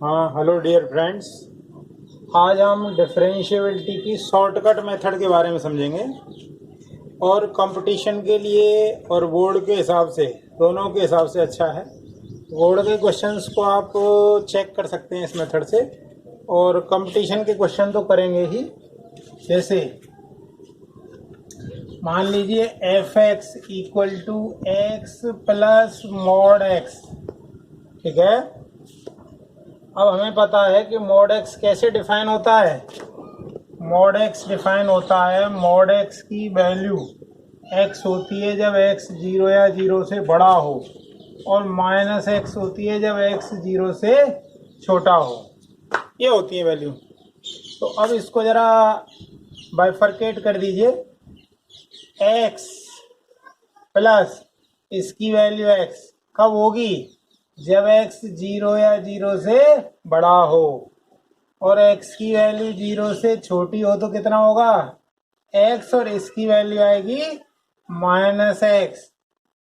हाँ, hello dear friends. आज हम डिफरेंशिएबिलिटी की शॉर्टकट मेथड के बारे में समझेंगे और कंपटीशन के लिए और बोर्ड के हिसाब से, दोनों के हिसाब से अच्छा है। बोर्ड के क्वेश्चंस को आप चेक कर सकते हैं इस मेथड से, और कंपटीशन के क्वेश्चन तो करेंगे ही। जैसे मान लीजिए f x equal to x plus mod x, ठीक है। अब हमें पता है कि मॉड एक्स कैसे डिफाइन होता है। मॉड एक्स डिफाइन होता है, मॉड एक्स की वैल्यू एक्स होती है जब एक्स जीरो या जीरो से बड़ा हो, और माइनस एक्स होती है जब एक्स जीरो से छोटा हो। ये होती है वैल्यू। तो अब इसको ज़रा बाइफरकेट कर दीजिए। एक्स प्लस इसकी वैल्यू एक्स कब होगी? जब एक्स जीरो या जीरो से बड़ा हो, और एक्स की वैल्यू जीरो से छोटी हो तो कितना होगा? एक्स, और इसकी वैल्यू आएगी माइनस एक्स।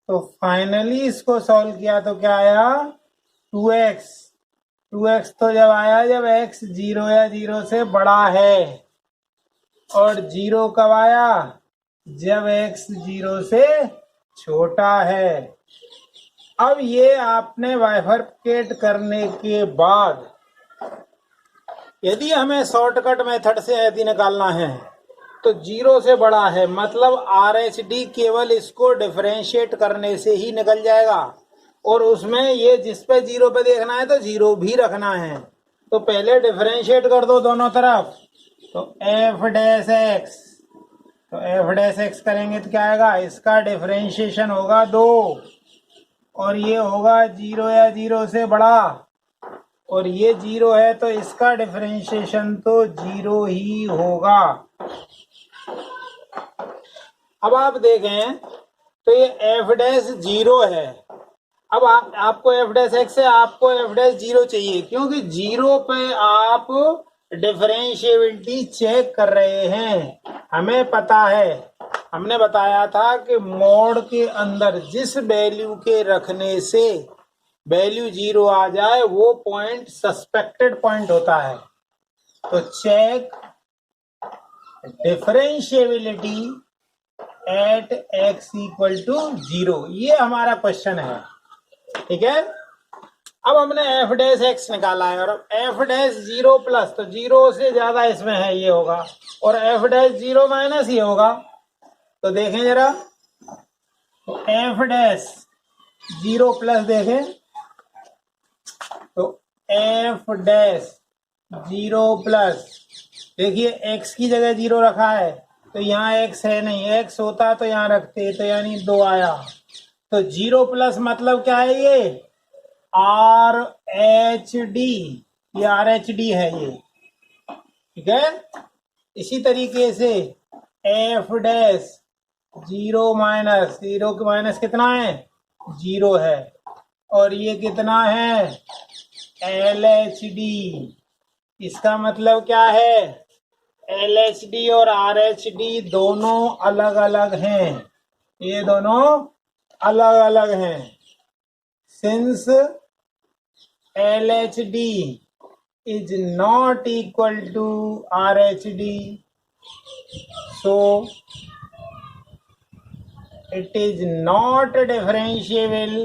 तो फाइनली इसको सॉल्व किया तो क्या आया? 2x। 2x तो जब आया जब एक्स जीरो या जीरो से बड़ा है, और जीरो कब आया? जब एक्स जीरो से छोटा है। अब ये आपने बाइफरकेट करने के बाद यदि हमें शॉर्टकट मेथड से यदि निकालना है तो जीरो से बड़ा है, मतलब आर एच डी केवल इसको डिफरेंशिएट करने से ही निकल जाएगा, और उसमें ये जिस पे जीरो पे देखना है तो जीरो भी रखना है। तो पहले डिफरेंशिएट कर दो दोनों तरफ। तो एफ डैश एक्स, तो एफ डैश एक्स करेंगे तो क्या आएगा? इसका डिफरेंशिएशन होगा 2, और ये होगा जीरो या जीरो से बड़ा, और ये जीरो है तो इसका डिफरेंशिएशन तो जीरो ही होगा। अब आप देखें तो ये एफ डैश जीरो है। अब आपको एफ डैश एक्स से आपको एफ डैश जीरो चाहिए, क्योंकि जीरो पे आप डिफरेंशिएबिलिटी चेक कर रहे हैं। हमें पता है, हमने बताया था कि मोड के अंदर जिस वैल्यू के रखने से वैल्यू जीरो आ जाए वो पॉइंट सस्पेक्टेड पॉइंट होता है। तो check differentiability at x equal to zero, ये हमारा क्वेश्चन है, ठीक है। अब हमने एफ डैश एक्स निकाला है, और एफ डैश जीरो प्लस, तो जीरो से ज्यादा इसमें है, ये होगा, और एफ डैश जीरो माइनस ये होगा। तो देखें जरा, तो एफ डैश जीरो प्लस देखें, तो एफ डैश जीरो प्लस, देखिए एक्स की जगह जीरो रखा है तो यहाँ एक्स है नहीं, एक्स होता तो यहाँ रखते, तो यानी 2 आया। तो जीरो प्लस मतलब क्या है? ये आर एच डी, ये आर एच डी है ये, ठीक है। इसी तरीके से f dash zero minus, zero के माइनस कितना है? जीरो है, और ये कितना है? L H D. इसका मतलब क्या है? एल एच डी और आर एच डी दोनों अलग अलग हैं, ये दोनों अलग अलग हैं। Since L H D is not equal to R H D, so it is not differentiable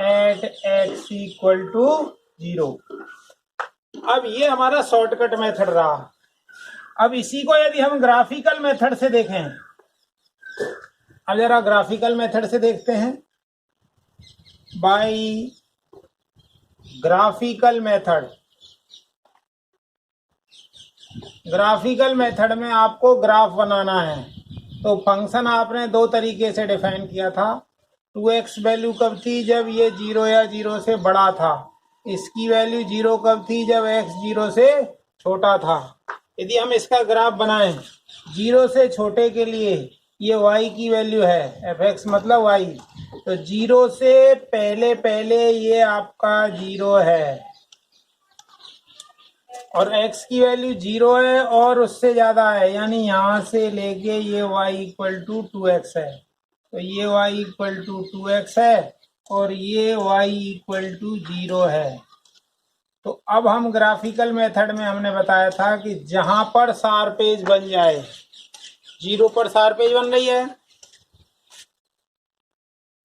at x equal to 0। अब ये हमारा शॉर्टकट मेथड रहा। अब इसी को यदि हम ग्राफिकल मेथड से देखें, अब जरा ग्राफिकल मेथड से देखते हैं। By graphical method, graphical method में आपको ग्राफ बनाना है। तो फंक्शन आपने दो तरीके से डिफाइन किया था। 2x वैल्यू कब थी? जब ये जीरो या जीरो से बड़ा था। इसकी वैल्यू जीरो कब थी? जब x जीरो से छोटा था। यदि हम इसका ग्राफ बनाएं जीरो से छोटे के लिए, ये y की वैल्यू है, fx मतलब y, तो जीरो से पहले पहले ये आपका जीरो है, और x की वैल्यू जीरो है और उससे ज्यादा है, यानी यहां से लेके ये y इक्वल टू 2x है। तो ये y इक्वल टू 2x है, और ये y इक्वल टू 0 है। तो अब हम ग्राफिकल मेथड में हमने बताया था कि जहां पर शार्प एज बन जाए, 0 पर शार्प एज बन रही है,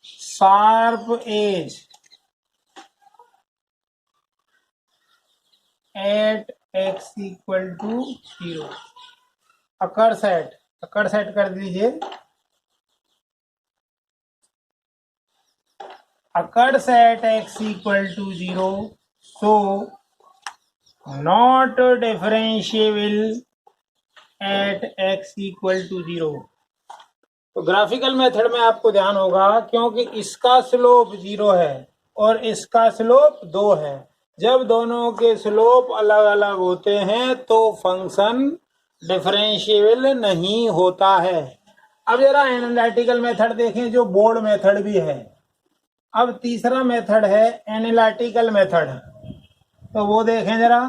sharp edge at x equal to 0, occur set कर दीजिए। occurs at x equal to 0, so not differentiable at x equal to 0। तो ग्राफिकल मेथड में आपको ध्यान होगा क्योंकि इसका स्लोप 0 है और इसका स्लोप 2 है। जब दोनों के स्लोप अलग अलग होते हैं तो फंक्शन डिफरेंशिएबल नहीं होता है। अब जरा एनालिटिकल मेथड देखें जो बोर्ड मेथड भी है। अब तीसरा मेथड है एनालिटिकल मेथड, तो वो देखें जरा।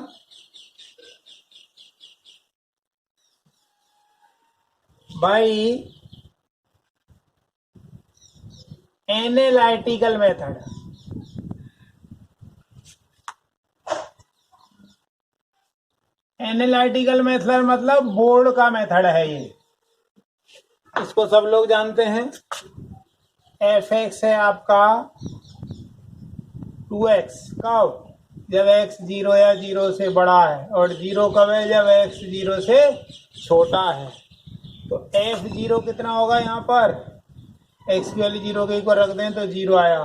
भाई एनालिटिकल मेथड, एनालिटिकल मेथड मतलब बोर्ड का मेथड है ये, इसको सब लोग जानते हैं। एफ एक्स है आपका 2x, कब? जब x 0 या 0 से बड़ा है, और 0 कब है? जब x 0 से छोटा है। तो f0 कितना होगा यहाँ पर? x की वैल्यू 0 के ऊपर रख दें तो 0 आया।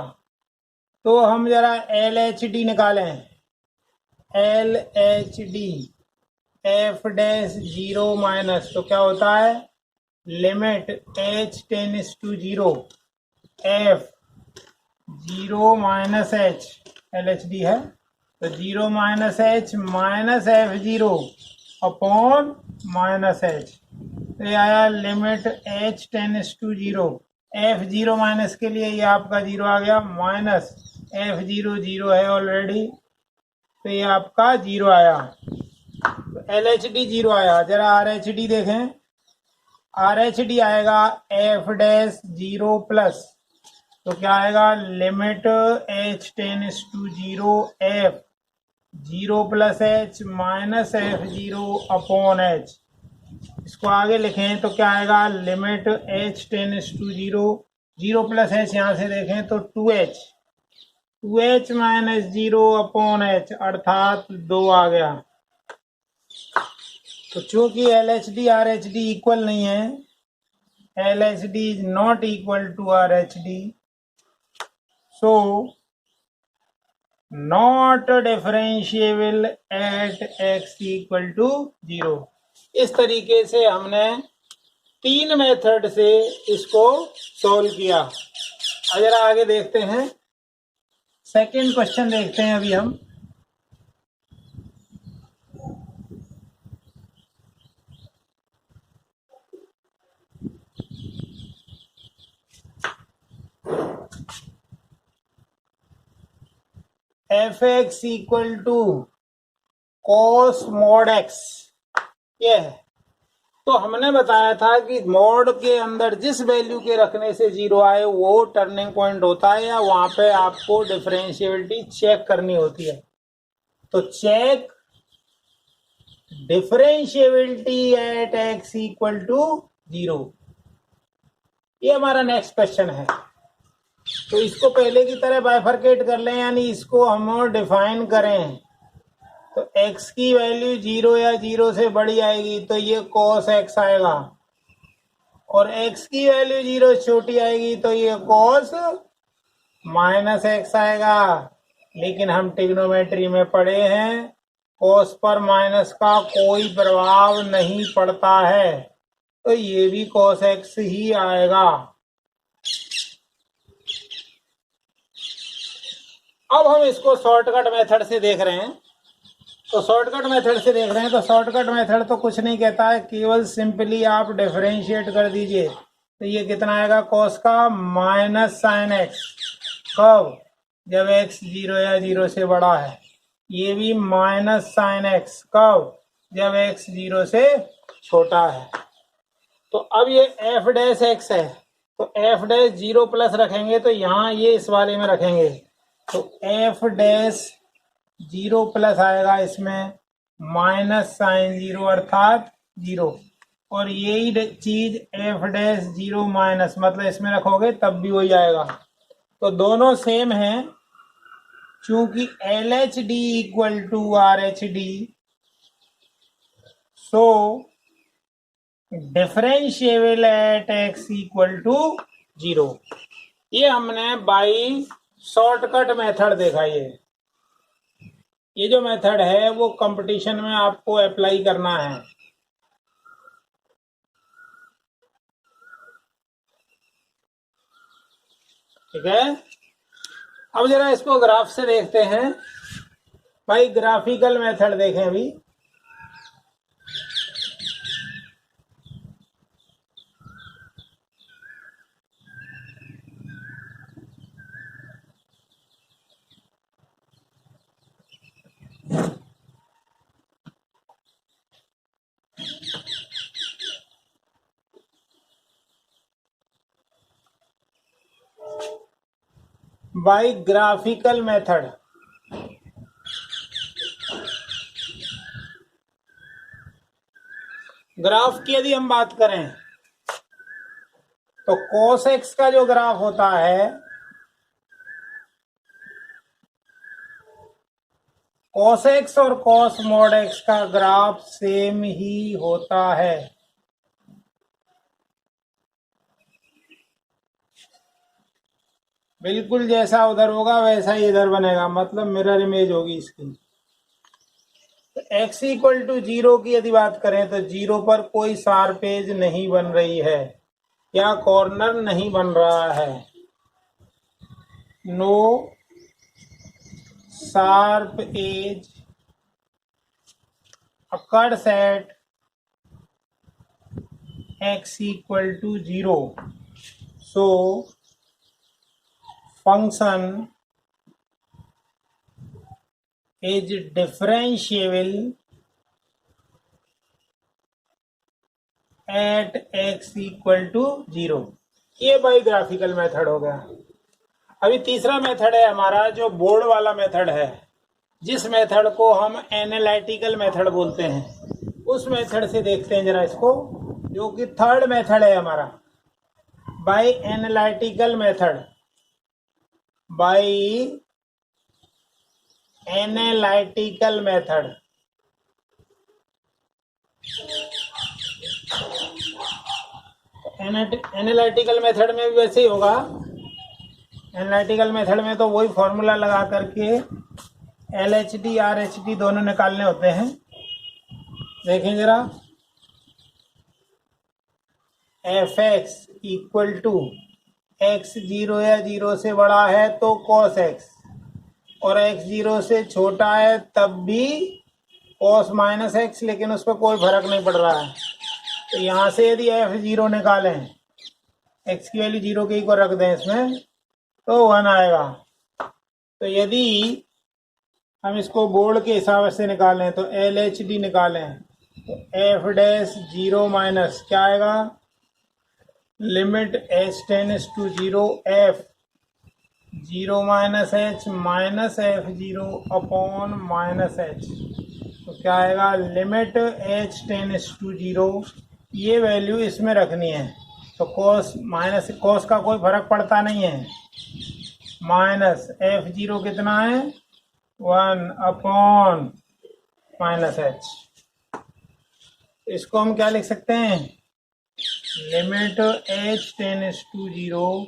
तो हम जरा LHD निकालें। LHD f डैश 0 माइनस, तो क्या होता है? Limit h tends to 0 f 0 minus h, LHD है तो 0 minus h minus f0 upon minus h। तो ये आया limit h tends to 0, f0 minus के लिए ये आपका 0 आ गया, माइनस f0 0 है ऑलरेडी, तो ये आपका 0 आया। तो LHD 0 आया। जरा RHD देखें। RHD आएगा f डैश 0 प्लस, तो क्या आएगा? Limit h tends to 0 f 0 plus h minus f0 upon h। इसको आगे लिखें तो क्या आएगा? Limit h tends to 0, 0 plus h यहाँ से देखें तो 2h माइनस 0 अपॉन h अर्थात 2 आ गया। तो चूंकि LHD RHD इक्वल नहीं है, LHD is not equal to RHD, so not differentiable at x equal to 0। इस तरीके से हमने 3 मेथड से इसको सॉल्व किया। अब जरा आगे देखते हैं, सेकंड क्वेश्चन देखते हैं अभी हम। F x equal to cos mod x, ये है। तो हमने बताया था कि मॉड के अंदर जिस वैल्यू के रखने से 0 आए वो टर्निंग पॉइंट होता है, या वहां पे आपको डिफरेंशिएबिलिटी चेक करनी होती है। तो check differentiability at x equal to 0, ये हमारा नेक्स्ट क्वेश्चन है। तो इसको पहले की तरह बाइफरकेट कर लें, यानी इसको हम डिफाइन करें। तो x की वैल्यू 0 या 0 से बड़ी आएगी तो ये cos x आएगा, और x की वैल्यू 0 से छोटी आएगी तो ये cos माइनस x आएगा। लेकिन हम ट्रिग्नोमेट्री में पढ़े हैं cos पर माइनस का कोई प्रभाव नहीं पड़ता है, तो ये भी cos x ही आएगा। अब हम इसको शॉर्टकट मेथड से देख रहे हैं। तो शॉर्टकट मेथड से देख रहे हैं, तो शॉर्टकट मेथड तो कुछ नहीं कहता है, केवल सिंपली आप डिफरेंशिएट कर दीजिए। तो ये कितना आएगा? cos का माइनस साइन एक्स, कब? जब x 0 या 0 से बड़ा है। ये भी माइनस साइन एक्स, कब? जब x 0 से छोटा है। तो अब ये f डैश एक्स है, तो एफ डैश 0 प्लस रखेंगे तो यहाँ ये इस वाले में रखेंगे तो एफ डैश 0 प्लस आएगा इसमें माइनस साइन 0 अर्थात 0 और यही चीज एफ डैश 0 माइनस मतलब इसमें रखोगे तब भी वही आएगा। तो दोनों सेम हैं चूंकि L H D equal to R H D so differentiable at x equal to 0। ये हमने बाई शॉर्टकट मेथड देखा। ये जो मेथड है वो कंपटीशन में आपको अप्लाई करना है। ठीक है, अब जरा इसको ग्राफ से देखते हैं। भाई ग्राफिकल मेथड देखें अभी। बाय ग्राफिकल मेथड ग्राफ की यदि हम बात करें तो cos x का जो ग्राफ होता है cos x और cos mod x का ग्राफ सेम ही होता है। बिल्कुल जैसा उधर होगा वैसा ही इधर बनेगा, मतलब मिरर इमेज होगी इसकी। तो x इक्वल टू 0 की यदि बात करें तो 0 पर कोई शार्प एज नहीं बन रही है या कॉर्नर नहीं बन रहा है। No sharp edge occurs at x equal to 0. So function is differentiable at x equal to 0। ये बाई ग्राफिकल मेथड हो गया। अभी तीसरा मेथड है हमारा जो बोर्ड वाला मेथड है, जिस मेथड को हम एनालिटिकल मेथड बोलते हैं। उस मेथड से देखते हैं जरा इसको, जो कि थर्ड मेथड है हमारा। By analytical method, by analytical method analytical method में भी वैसे ही होगा। एनालिटिकल मेथड में तो वही फॉर्मूला लगा करके L H D R H D दोनों निकालने होते हैं। देखें जरा, f x equal to x 0 या 0 से बड़ा है तो कॉस एक्स, और एक्स 0 से छोटा है तब भी कॉस माइनस एक्स, लेकिन उस पर कोई फर्क नहीं पड़ रहा है। तो यहाँ से यदि एफ 0 निकालें, एक्स की वैल्यू 0 के ही को रख दें इसमें, तो 1 आएगा। तो यदि हम इसको बोर्ड के हिसाब से निकालें तो एल एच डी निकालें तो एफ डैश 0 माइनस क्या आएगा, limit h tends to 0 f 0 minus h minus f 0 upon minus h. तो क्या आएगा, लिमिट एच टेंड्स टू 0, ये वैल्यू इसमें रखनी है। तो कॉस माइनस कॉस का कोई फर्क पड़ता नहीं है, माइनस एफ 0 कितना है 1 अपॉन माइनस एच। इसको हम क्या लिख सकते हैं, limit h tends to 0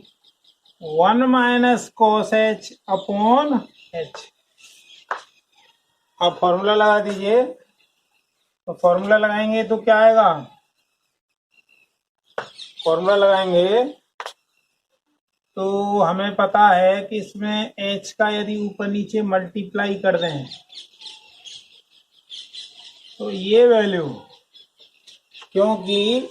1 minus cos h upon h. अब फॉर्मूला लगा दीजिए। तो फॉर्मूला लगाएंगे तो क्या आएगा, फॉर्मूला लगाएंगे तो हमें पता है कि इसमें h का यदि ऊपर नीचे मल्टीप्लाई कर दें तो ये वैल्यू, क्योंकि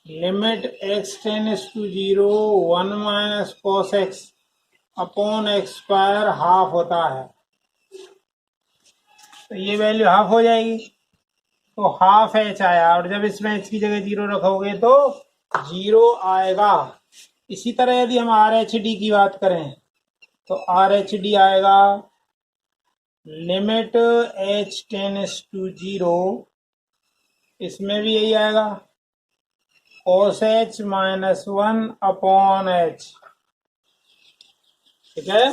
limit x tends to 0 1 minus cos x upon x square half होता है, तो ये वैल्यू हाफ हो जाएगी। तो हाफ एच आया, और जब इसमें h की जगह 0 रखोगे तो जीरो आएगा। इसी तरह यदि हम आर एच डी की बात करें तो आर एच डी आएगा limit h tends to zero, इसमें भी यही आएगा cos h minus one upon h. ठीक है,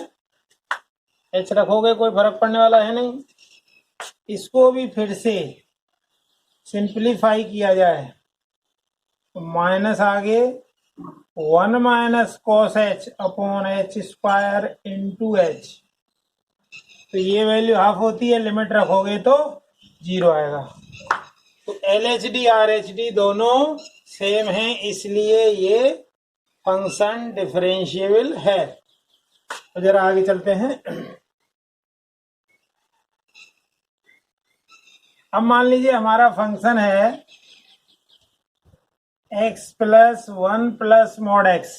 एच रखोगे कोई फर्क पड़ने वाला है नहीं। इसको भी फिर से सिंप्लीफाई किया जाए तो माइनस आगे one minus cos h upon H square into H, तो ये वैल्यू हाफ होती है, लिमिट रखोगे तो जीरो आएगा। तो L H D R H D दोनों सेम हैं, इसलिए ये फंक्शन डिफरेंशिएबल है। तो जरा आगे चलते हैं। अब मान लीजिए हमारा फंक्शन है x plus one plus mod x.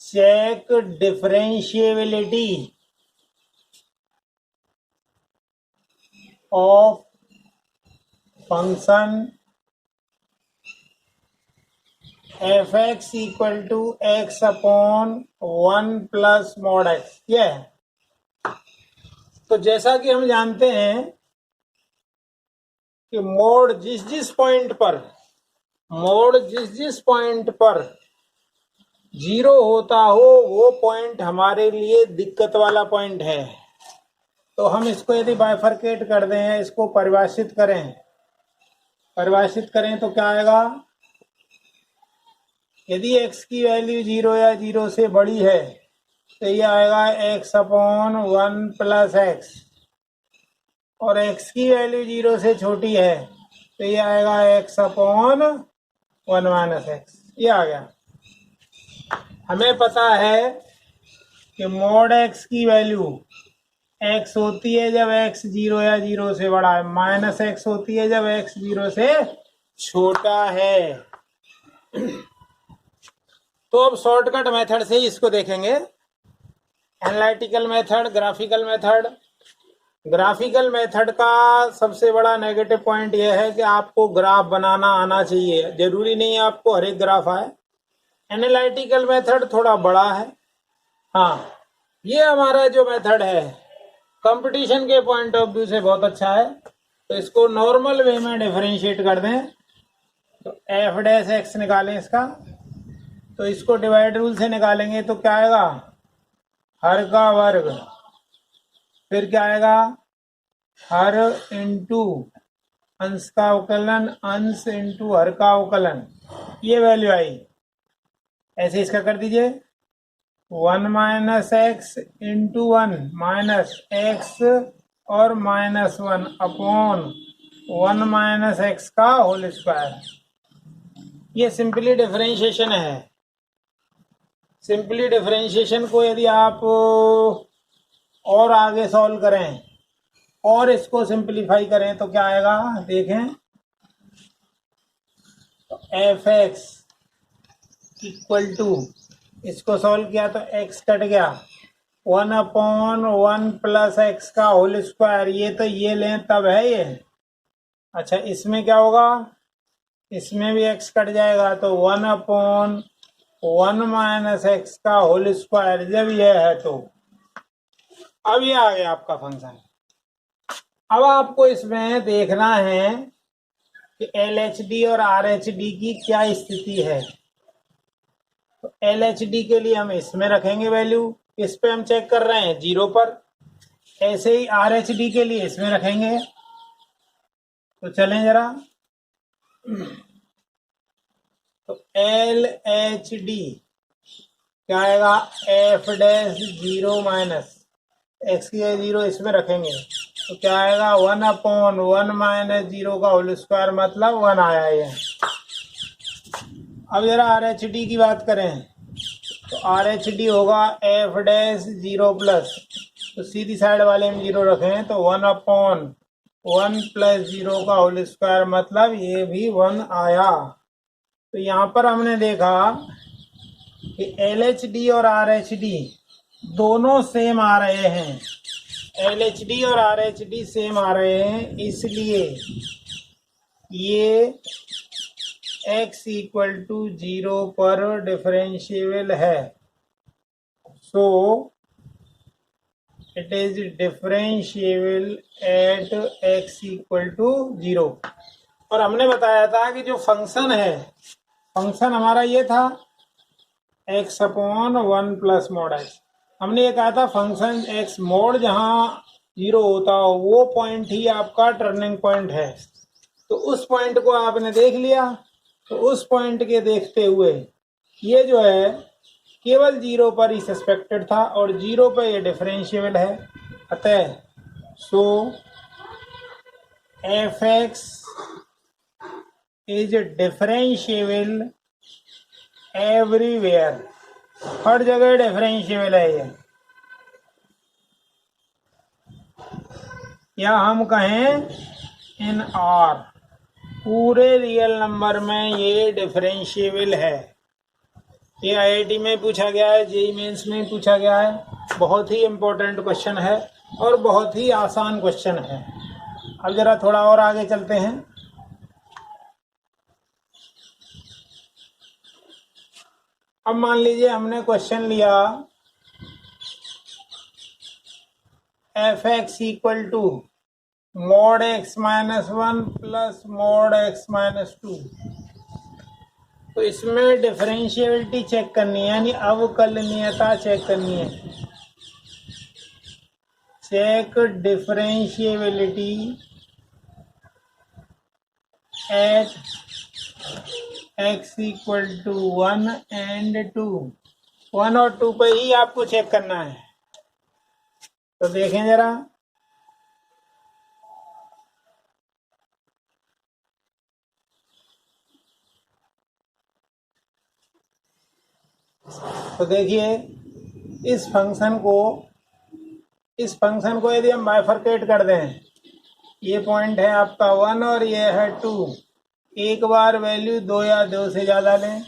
Check differentiability of function f x equal to x upon one plus mod x. ये है। तो जैसा कि हम जानते हैं कि मोड जिस जिस पॉइंट पर जीरो होता हो वो पॉइंट हमारे लिए दिक्कत वाला पॉइंट है। तो हम इसको यदि बाइफरकेट कर दें, इसको परिभाषित करें तो क्या आएगा? यदि x की वैल्यू जीरो या जीरो से बड़ी है तो ये आएगा x upon one plus x, और x की वैल्यू जीरो से छोटी है तो ये आएगा x upon one minus x. ये आ गया। हमें पता है कि मॉड x की वैल्यू x होती है जब x जीरो या जीरो से बड़ा है, माइनस x होती है जब x जीरो से छोटा है। तो अब शॉर्टकट मेथड से इसको देखेंगे, एनालिटिकल मेथड, ग्राफिकल मेथड का सबसे बड़ा नेगेटिव पॉइंट यह है कि आपको ग्राफ बनाना आना चाहिए, जरूरी नहीं है आपको हर एक ग्राफ आए। एनालिटिकल मेथड थोड़ा बड़ा है। हाँ, ये हमारा जो मेथड है कंपटीशन के पॉइंट ऑफ व्यू से बहुत अच्छा है। तो इसको नॉर्मल वे में डिफरेंशिएट कर दें तो एफ डैश एक्स निकालें इसका, तो इसको डिवाइड रूल से निकालेंगे तो क्या आएगा? हर का वर्ग, फिर क्या आएगा? हर इंटू अंश का अवकलन, अंश इंटू हर का अवकलन, ये वैल्यू आई। ऐसे इसका कर दीजिए, one minus x into one minus x और minus one upon one minus x का होल स्क्वायर। ये सिंपली डिफरेंशिएशन है। सिंपली डिफरेंशिएशन को यदि आप और आगे सॉल्व करें और इसको सिंपलीफाई करें तो क्या आएगा? देखें, तो एफ एक्स इक्वल टू, इसको सॉल्व किया तो x कट गया, one upon one plus x का होल स्क्वायर। ये तो ये लें तब है ये। अच्छा, इसमें क्या होगा? इसमें भी x कट जाएगा तो one upon one minus x का होल स्क्वायर जब ये है तो। अब ये आ गया आपका फंक्शन। अब आपको इसमें देखना है कि एल एच डी और आर एच डी की क्या स्थिति है। तो एल एच डी के लिए हम इसमें रखेंगे वैल्यू, इस पे हम चेक कर रहे हैं जीरो पर। ऐसे ही आर एच डी के लिए इसमें रखेंगे। तो चलें जरा, तो एल एच डी क्या आएगा? F dash zero minus x की जीरो, इसमें रखेंगे तो क्या आएगा? One upon one minus zero का होल स्क्वायर, मतलब वन आया ये। अब जरा आर एच डी की बात करें तो आर एच डी होगा एफ डैश जीरो प्लस, तो सीधी साइड वाले में जीरो रखें तो one upon one plus zero का होल स्क्वायर, मतलब ये भी वन आया। तो यहाँ पर हमने देखा कि एल एच डी और आर एच डी दोनों सेम आ रहे हैं, LHD और RHD सेम आ रहे हैं, इसलिए ये x इक्वल टू 0 पर डिफरेंशिएबल है। So it is differentiable at x equal to 0। और हमने बताया था कि जो फंक्शन है, फंक्शन हमारा ये था x upon 1 plus mod x। हमने ये कहा था फंक्शन x मॉड जहाँ 0 होता हो वो पॉइंट ही आपका टर्निंग पॉइंट है। तो उस पॉइंट को आपने देख लिया, तो उस पॉइंट के देखते हुए ये जो है केवल 0 पर ही सस्पेक्टेड था और 0 पर ये डिफरेंशिएबल है। अतः so f x is differentiable everywhere, हर जगह डिफरेंशिएबल है ये। या हम कहें इन आर, पूरे रियल नंबर में ये डिफरेंशिएबल है। ये IIT में पूछा गया है, JEE मेंस में पूछा गया है। बहुत ही इम्पोर्टेंट क्वेश्चन है और बहुत ही आसान क्वेश्चन है। अब जरा थोड़ा और आगे चलते हैं। अब मान लीजिए हमने क्वेश्चन लिया f x equal to mod x minus 1 plus mod x minus 2। तो इसमें डिफरेंशिएबिलिटी चेक करनी है, यानी अवकलनीयता चेक करनी है। Check differentiability at x equal to 1 and 2। 1 और 2 पे ही आपको चेक करना है। तो देखें जरा, तो देखिए इस फंक्शन को यदि हम बाइफरकेट कर दें, ये पॉइंट है आपका 1 और ये है 2। एक बार वैल्यू 2 या 2 से ज़्यादा लें,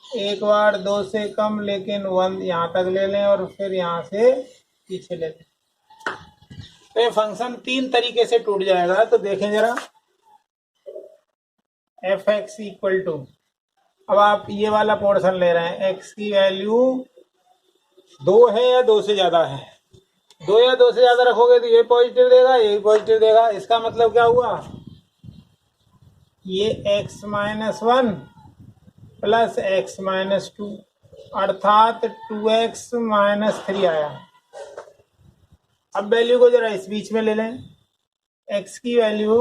एक बार 2 से कम लेकिन 1 यहाँ तक ले लें और फिर यहाँ से पीछे ले लें। तो ये फंक्शन 3 तरीके से टूट जाएगा। तो देखें जरा, एफ एक्स इक्वल टू, अब आप ये वाला पोर्शन ले रहे हैं, x की वैल्यू 2 है या 2 से ज़्यादा है। 2 या 2 से ज़्यादा रखोगे तो ये पॉजिटिव देगा, ये पॉजिटिव देगा। इसका मतलब क्या हुआ, ये x minus 1 plus x minus 2 अर्थात 2x माइनस 3 आया। अब वैल्यू को जरा इस बीच में ले लें, x की वैल्यू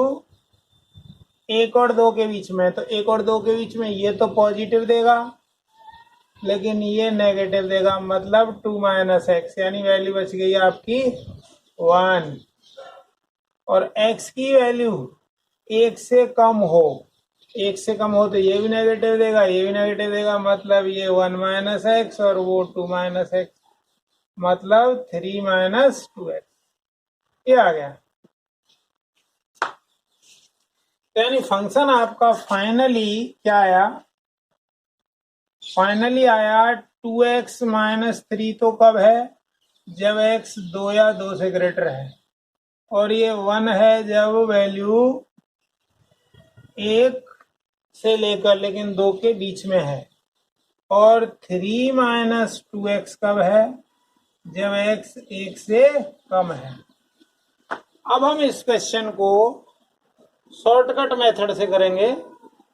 1 और 2 के बीच में, तो 1 और 2 के बीच में ये तो पॉजिटिव देगा लेकिन ये नेगेटिव देगा, मतलब 2 माइनस एक्स, यानी वैल्यू बच गई आपकी 1। और x की वैल्यू 1 से कम हो, 1 से कम हो तो ये भी नेगेटिव देगा, ये भी नेगेटिव देगा, मतलब ये 1 माइनस एक्स और वो 2 माइनस एक्स, मतलब 3 माइनस 2x। ये आ गया। यानी फंक्शन आपका फाइनली क्या आया, फाइनली आया 2x माइनस 3। तो कब है, जब x 2 या 2 से ग्रेटर है, और ये 1 है जब वैल्यू 1 से लेकर लेकिन 2 के बीच में है, और 3 माइनस 2x कब है, जब x 1 से कम है। अब हम इस क्वेश्चन को शॉर्टकट मेथड से करेंगे।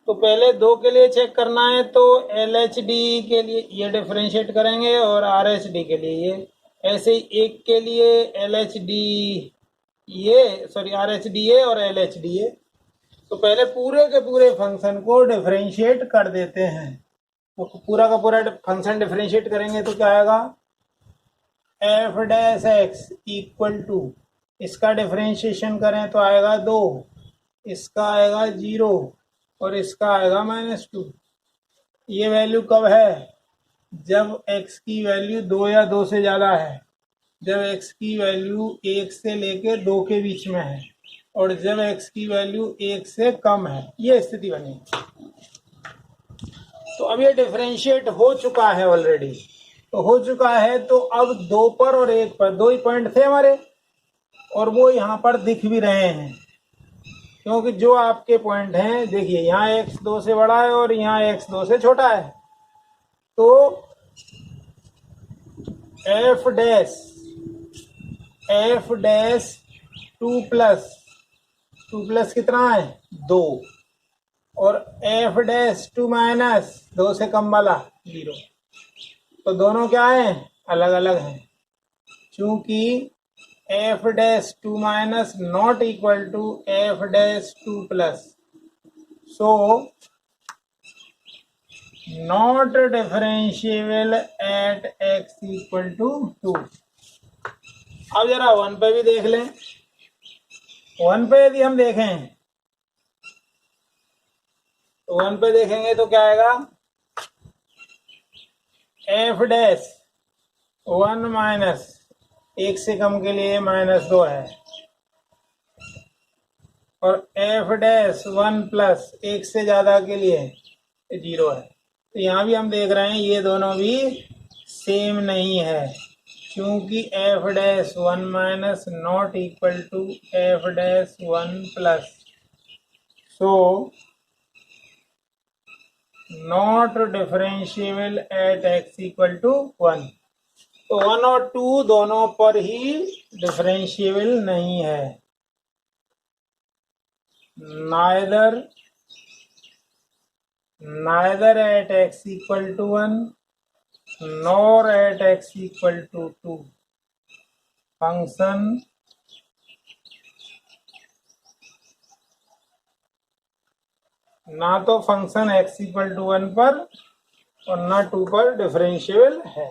तो पहले 2 के लिए चेक करना है, तो LHD के लिए ये डिफरेंशिएट करेंगे और RHD के लिए ये, ऐसे ही 1 के लिए LHD ये, सॉरी RHD ये और LHD ये। तो पहले पूरे के पूरे फंक्शन को डिफरेंशिएट कर देते हैं। तो पूरा का पूरा फंक्शन डिफरेंशिएट करेंगे तो क्या आएगा, f dash x equal to, इसका डिफरेंशिएशन करें तो आएगा 2, इसका आएगा 0 और इसका आएगा -2। ये वैल्यू कब है, जब x की वैल्यू 2 या 2 से ज़्यादा है, जब x की वैल्यू 1 से लेके 2 के बीच में है, और जब x की वैल्यू 1 से कम है। ये स्थिति बनी। तो अब ये डिफरेंशिएट हो चुका है ऑलरेडी। तो हो चुका है। तो अब 2 पर और 1 पर 2 ही पॉइंट थे हमारे, और वो यहाँ पर दिख भी रहे हैं, क्योंकि जो आपके पॉइंट हैं, देखिए यहाँ x 2 से बड़ा है और यहाँ x 2 से छोटा है। तो f डैश 2 प्लस कितना है 2, और f डैश 2 माइनस 2 से कम वाला 0। तो दोनों क्या है, अलग अलग हैं, चूंकि f dash 2 minus not equal to f dash 2 plus, so not differentiable at x equal to 2। अब जरा 1 पे भी देख लें। 1 पे यदि हम देखें, तो 1 पे देखेंगे तो क्या आएगा, f डैश 1 माइनस 1 से कम के लिए -2 है, और f डैश 1 प्लस 1 से ज़्यादा के लिए 0 है। तो यहाँ भी हम देख रहे हैं ये दोनों भी सेम नहीं है, क्योंकि f dash 1 minus not equal to f dash 1 plus, so not differentiable at x equal to 1। तो 1 और 2 दोनों पर ही डिफरेंशिएबल नहीं है। neither at x equal to 1 nor at x equal to 2 function ना तो फंक्शन x इक्वल टू 1 पर और ना 2 पर डिफरेंशिएबल है।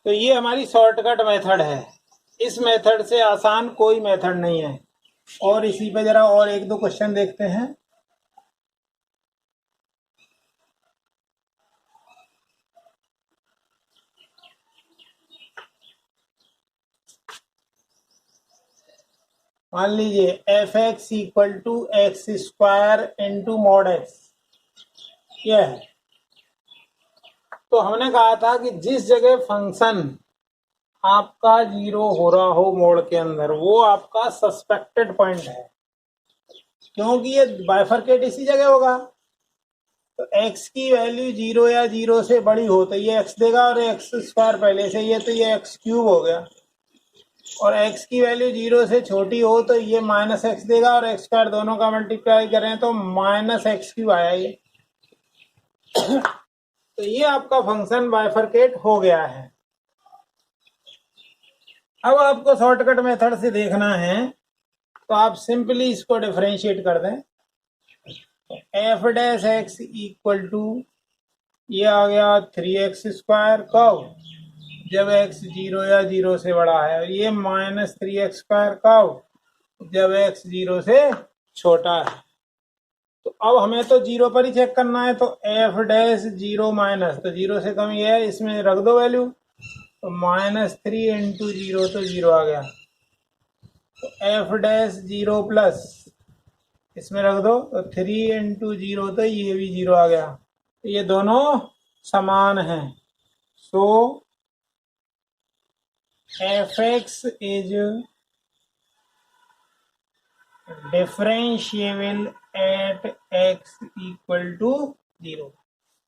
तो ये हमारी शॉर्टकट मेथड है। इस मेथड से आसान कोई मेथड नहीं है। और इसी पे जरा और 1-2 क्वेश्चन देखते हैं। मान लीजिए f x equal to x square into mod x, यह है। तो हमने कहा था कि जिस जगह फंक्शन आपका 0 हो रहा हो मोड के अंदर, वो आपका सस्पेक्टेड पॉइंट है, क्योंकि ये बाइफरकेट इसी जगह होगा। तो x की वैल्यू 0 या 0 से बड़ी हो तो ये x देगा, और एक्स स्क्वायर पहले से ये, तो ये x क्यूब हो गया। और x की वैल्यू 0 से छोटी हो तो ये -x देगा, और x स्क्वायर दोनों का मल्टीप्लाई करें तो -x क्यूब आया ये। तो ये आपका फंक्शन बाइफरकेट हो गया है। अब आपको शॉर्टकट मेथड से देखना है, तो आप सिंपली इसको डिफरेंशिएट कर दें। F dash x equal to ये आ गया 3x स्क्वायर, कब, जब x 0 या 0 से बड़ा है, और ये -3x स्क्वायर कब, जब x 0 से छोटा है। तो अब हमें तो 0 पर ही चेक करना है, तो एफ डैश 0 माइनस, तो 0 से कम ये है, इसमें रख दो वैल्यू, तो -3 इंटू 0, तो 0 आ गया। तो एफ डैश 0 प्लस, इसमें रख दो, तो 3 इंटू 0, तो ये भी 0 आ गया। तो ये दोनों समान हैं। So f x is differentiable at x equal to 0।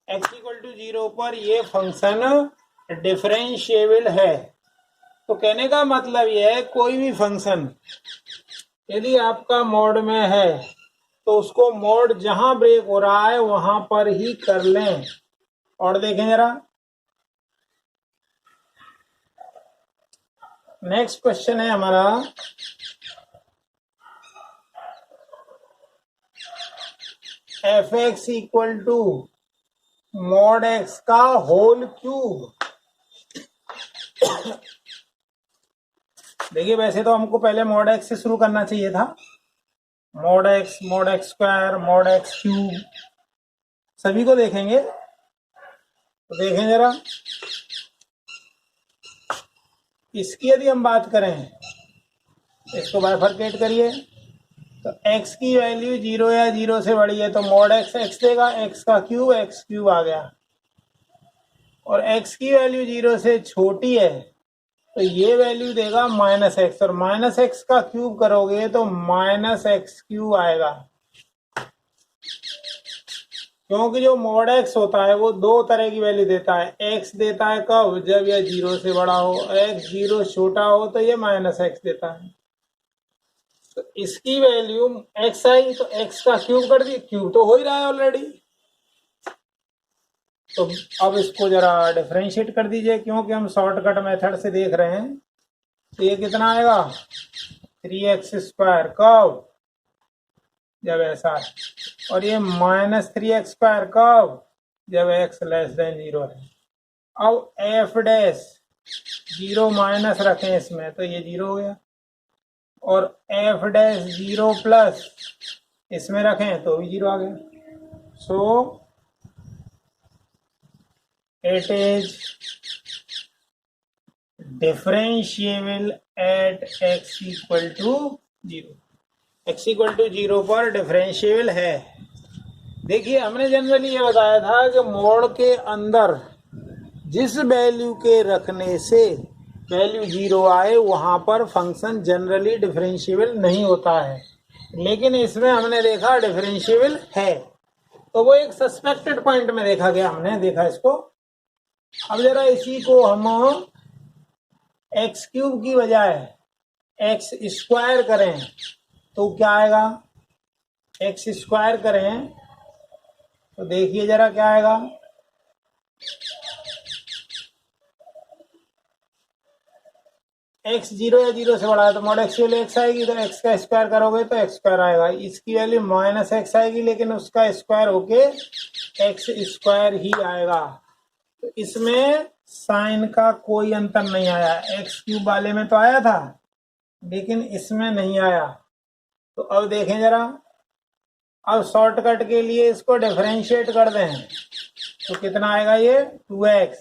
x equal to 0 पर ये फंक्शन डिफरेंशिएबल है। तो कहने का मतलब ये है, कोई भी फंक्शन यदि आपका मोड में है तो उसको मोड जहां ब्रेक हो रहा है वहां पर ही कर लें। और देखें जरा नेक्स्ट क्वेश्चन है हमारा, f x equal to mod x का होल क्यूब। देखिए वैसे तो हमको पहले मॉड एक्स से शुरू करना चाहिए था, mod x square, mod x cube, सभी को देखेंगे। तो देखें जरा, इसकी यदि हम बात करें, इसको बाइफरकेट करिए, तो x की वैल्यू 0 या 0 से बड़ी है, तो मॉड एक्स x देगा, x का क्यूब, x क्यूब आ गया। और x की वैल्यू 0 से छोटी है तो ये वैल्यू देगा -x, और -x का क्यूब करोगे तो -x³ आएगा, क्योंकि जो मॉड x होता है वो दो तरह की वैल्यू देता है। x देता है कब, जब यह 0 से बड़ा हो, x 0 छोटा हो तो ये -x देता है। तो इसकी वैल्यू x आई तो x का क्यूब कर दी, क्यूब तो हो ही रहा है ऑलरेडी। तो अब इसको जरा डिफरेंशिएट कर दीजिए, क्योंकि हम शॉर्टकट मेथड से देख रहे हैं। तो ये कितना आएगा 3x² कब, जब ऐसा है, और ये -3x² कब, जब x <0 है। अब f डैश 0 माइनस रखें इसमें तो ये 0 हो गया, और f डैश 0 प्लस इसमें रखें तो भी 0 आ गया। So it is differentiable at x equal to 0। x equal to 0 पर डिफरेंशिएबल है। देखिए हमने जनरली ये बताया था कि मोड के अंदर जिस वैल्यू के रखने से वैल्यू 0 आए वहां पर फंक्शन जनरली डिफरेंशिएबल नहीं होता है, लेकिन इसमें हमने देखा डिफरेंशिएबल है। तो वो एक सस्पेक्टेड पॉइंट में देखा गया, हमने देखा इसको। अब जरा इसी को हम x³ की बजाय x² करें तो क्या आएगा, x² करें तो देखिए जरा क्या आएगा। x 0 या 0 से बड़ा है तो मॉड x की वैल्यू x आएगी, तो x का स्क्वायर करोगे तो x² आएगा। इसकी वैल्यू -x आएगी, लेकिन उसका स्क्वायर होके x² ही आएगा। तो इसमें साइन का कोई अंतर नहीं आया। x³ वाले में तो आया था लेकिन इसमें नहीं आया। तो अब देखें जरा, अब शॉर्टकट के लिए इसको डिफरेंशिएट कर दें तो कितना आएगा, ये 2x,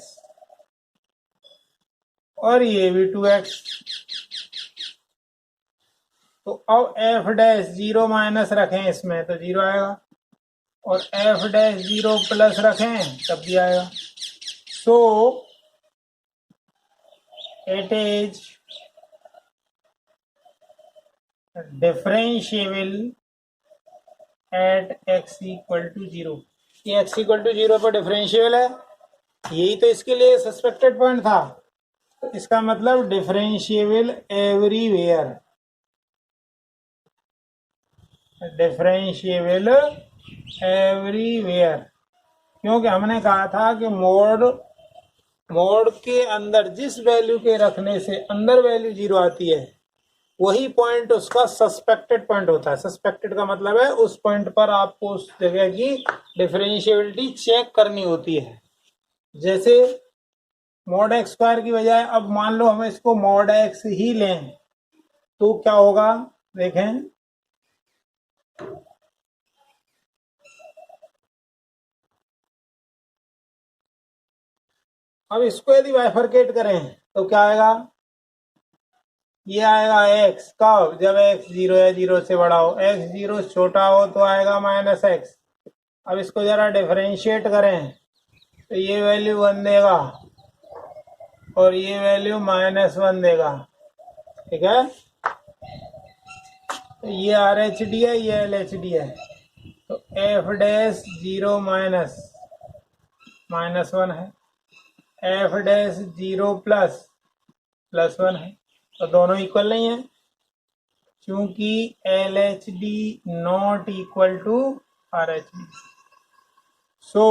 और ये भी 2x। तो अब f डैश 0 माइनस रखें इसमें तो 0 आएगा, और f डैश 0 प्लस रखें तब भी आएगा। So it is differentiable at x equal to 0। ये x इक्वल टू 0 पर डिफरेंशिएबल है, यही तो इसके लिए सस्पेक्टेड पॉइंट था। तो इसका मतलब डिफरेंशिएबल एवरीवेयर, डिफरेंशिएबल एवरीवेयर, क्योंकि हमने कहा था कि मोड के अंदर जिस वैल्यू के रखने से अंदर वैल्यू 0 आती है वही पॉइंट उसका सस्पेक्टेड पॉइंट होता है। सस्पेक्टेड का मतलब है उस पॉइंट पर आपको उस जगह की डिफरेंशिएबिलिटी चेक करनी होती है। जैसे मॉड x² की बजाय अब मान लो हम इसको मॉड x ही लें तो क्या होगा, देखें। अब इसको यदि बाइफरकेट करें तो क्या आएगा, ये आएगा x कब, जब x 0 या 0 से बड़ा हो। x 0 छोटा हो तो आएगा -x। अब इसको जरा डिफरेंशिएट करें तो ये वैल्यू 1 देगा और ये वैल्यू -1 देगा, ठीक है। तो ये RHD है, ये LHD है। तो f डैश 0 -1 है, f डैश 0 +1 है, तो दोनों इक्वल नहीं है, क्योंकि LHD not equal to RHD। So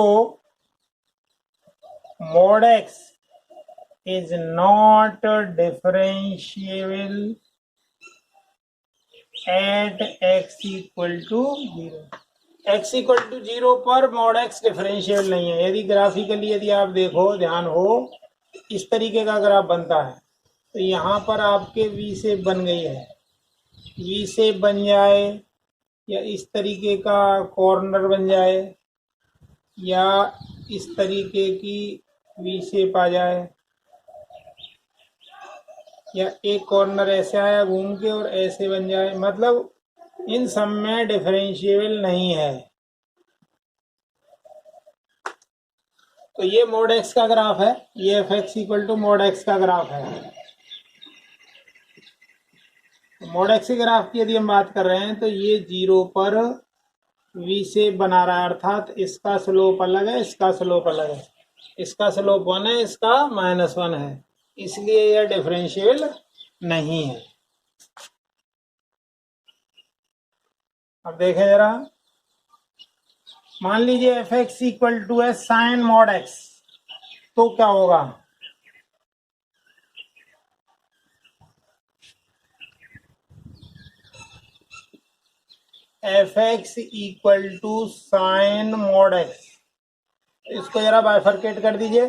mod x is not differentiable at x equal to 0। x equal to 0 पर mod x डिफरेंशिएबल नहीं है। यदि ग्राफिकली यदि आप देखो, ध्यान हो, इस तरीके का ग्राफ बनता है तो यहाँ पर आपके v शेप बन गई है, v शेप बन जाए या इस तरीके का कॉर्नर बन जाए या इस तरीके की v शेप आ जाए, या एक कॉर्नर ऐसे आया घूम के और ऐसे बन जाए, मतलब इन सब में डिफरेंशिएबल नहीं है। तो ये मोड एक्स का ग्राफ है, ये f x equal to mod x का ग्राफ है। मोड एक्स के ग्राफ की यदि हम बात कर रहे हैं तो ये 0 पर वी शेप बना रहा है, अर्थात इसका स्लोप अलग है, इसका स्लोप अलग है, इसका स्लोप 1 है, इसका -1 है, इसलिए यह डिफरेंशियल नहीं है। अब देखें जरा, मान लीजिए एफ एक्स इक्वल टू है साइन मॉड एक्स, तो क्या होगा? F x equal to sine mod x, इसको जरा बाइफरकेट कर दीजिए,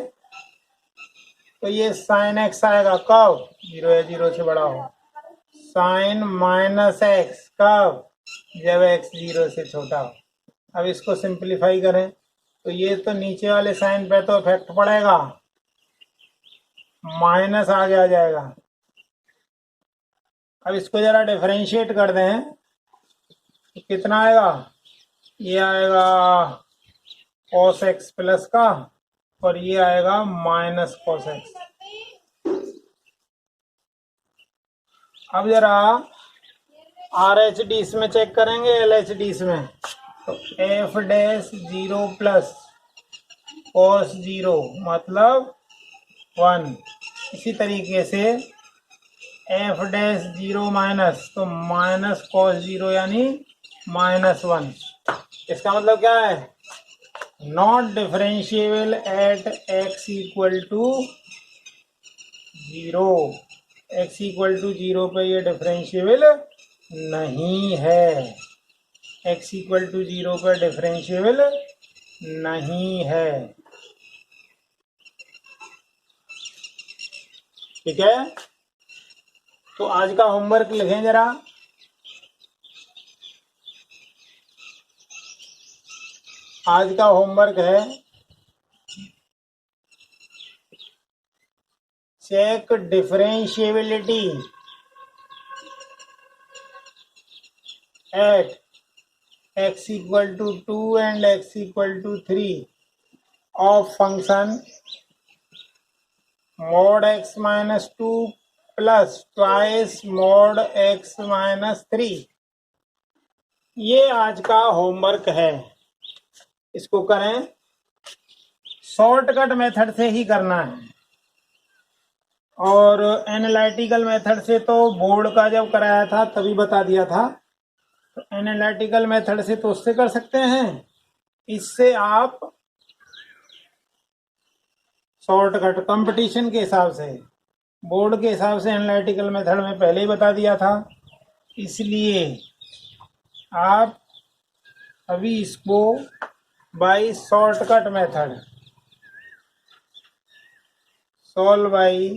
तो ये साइन एक्स आएगा कब? 0 या 0 से बड़ा हो। साइन माइनस एक्स कब? जब एक्स 0 से छोटा हो। अब इसको सिंप्लीफाई करें तो ये तो नीचे वाले साइन पे तो इफेक्ट पड़ेगा, माइनस आगे आ जाएगा। अब इसको जरा डिफरेंशिएट कर दें तो कितना आएगा? ये आएगा cos x प्लस का, और ये आएगा माइनस cos x। अब जरा आर एच डी में चेक करेंगे, एल एच डी में, तो एफ डैश 0 प्लस cos 0 मतलब 1। इसी तरीके से एफ डैश 0 माइनस, तो माइनस cos 0 यानी -1। इसका मतलब क्या है? Not differentiable at x equal to 0। x equal to 0 पे ये डिफरेंशिएबल नहीं है, x इक्वल टू 0 पर डिफरेंशिएबल नहीं है। ठीक है, तो आज का होमवर्क लिखें जरा। आज का होमवर्क है check differentiability at x equal to 2 and x equal to 3 of function mod x minus 2 plus twice mod x minus 3। ये आज का होमवर्क है, इसको करें। शॉर्टकट मेथड से ही करना है, और एनालिटिकल मेथड से तो बोर्ड का जब कराया था तभी बता दिया था। तो एनालिटिकल मेथड से तो उससे कर सकते हैं, इससे आप शॉर्टकट कंपटीशन के हिसाब से, बोर्ड के हिसाब से एनालिटिकल मेथड में पहले ही बता दिया था, इसलिए आप अभी इसको by shortcut method solve by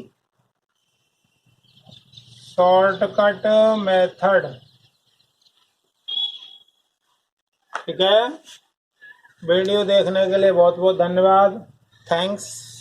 shortcut method. ठीक है, वीडियो देखने के लिए बहुत बहुत धन्यवाद। थैंक्स।